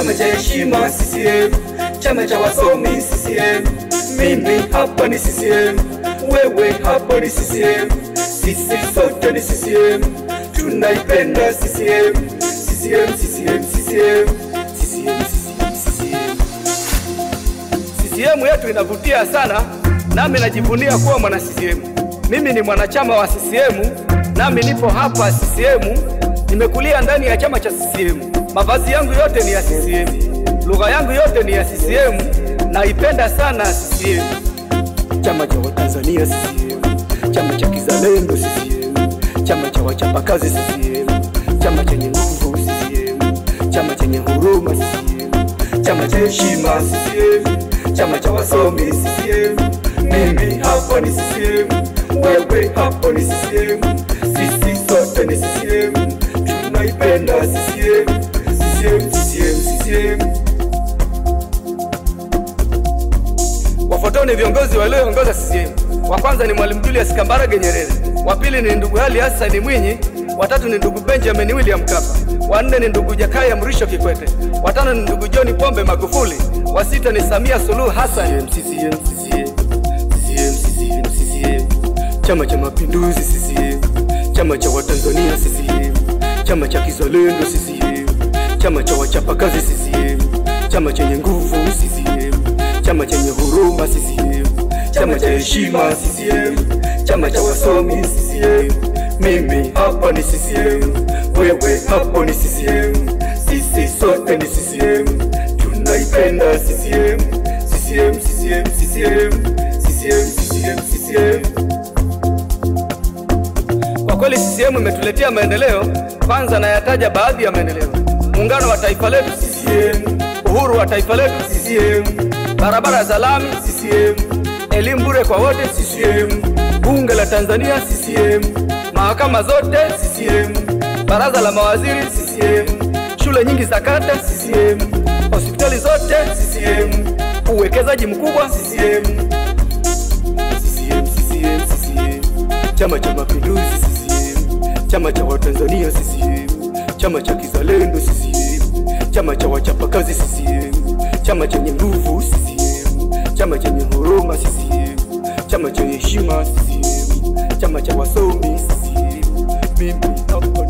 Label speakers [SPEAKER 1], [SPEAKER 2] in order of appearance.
[SPEAKER 1] chama cha heshima CCM, chama cha wasomi CCM. Mimi hapa ni CCM, wewe hapa ni CCM, sisi sote ni CCM, tunaipenda CCM, CCM, CCM, CCM, CCM, CCM. CCM yetu inavutia sana, nami najivunia kuwa mwana CCM. Mimi ni mwanachama wa CCM, nami nipo hapa CCM. Nimekulia ndani ya chama cha CCM. Mavazi yangu yote ni ya CCM. Lugha yangu yote ni ya CCM. Naipenda sana CCM. Chama cha Watanzania CCM, chama cha kizalendo CCM, chama cha wachapakazi CCM, chama chenye nguvu CCM, chama chenye huruma CCM, chama cha heshima CCM, chama cha wasomi CCM. Mimi hapa ni CCM, wewe hapa ni CCM, sisi sote ni CCM, tunaipenda CCM, CCM, CCM, CCM. Wafuatao ni viongozi walioongoza CCM. Wa kwanza ni Mwalimu Julius Kambarage Nyerere, wa pili ni ndugu Ali Hassan Mwinyi, wa tatu ni ndugu Benjamin William Mkapa, wa nne ni ndugu Jakaya Mrisho Kikwete, wa tano ni ndugu John Pombe Magufuli, wa sita ni Samia Suluhu Hassan. CCM, CCM, CCM, CCM, CCM. Chama cha Mapinduzi CCM, chama cha Watanzania CCM, chama cha kizalendo CCM, chama cha wachapakazi CCM, chama chenye nguvu CCM, chama chenye huruma CCM, chama cha heshima CCM, chama cha wasomi CCM. Mimi hapa ni CCM, wewe hapa ni CCM, sisi sote ni CCM, tunaipenda CCM, CCM, CCM, CCM, CCM, CCM, CCM. Kwa kweli CCM imetuletea maendeleo. Kwanza nayataja baadhi ya maendeleo: muungano wa taifa letu CCM, uhuru wa taifa letu CCM, barabara za lami CCM, elimu bure kwa wote CCM, bunge la Tanzania CCM, mahakama zote CCM, baraza la mawaziri CCM, shule nyingi za kata CCM, hospitali zote CCM, uwekezaji mkubwa CCM, CCM, CCM, CCM. Chama cha Mapinduzi CCM, chama cha Watanzania CCM, chama cha kizalendo CCM, chama cha wachapakazi CCM, chama chenye nguvu CCM, chama chenye huruma CCM, chama cha heshima CCM, chama cha wasomi CCM. Mimi hapa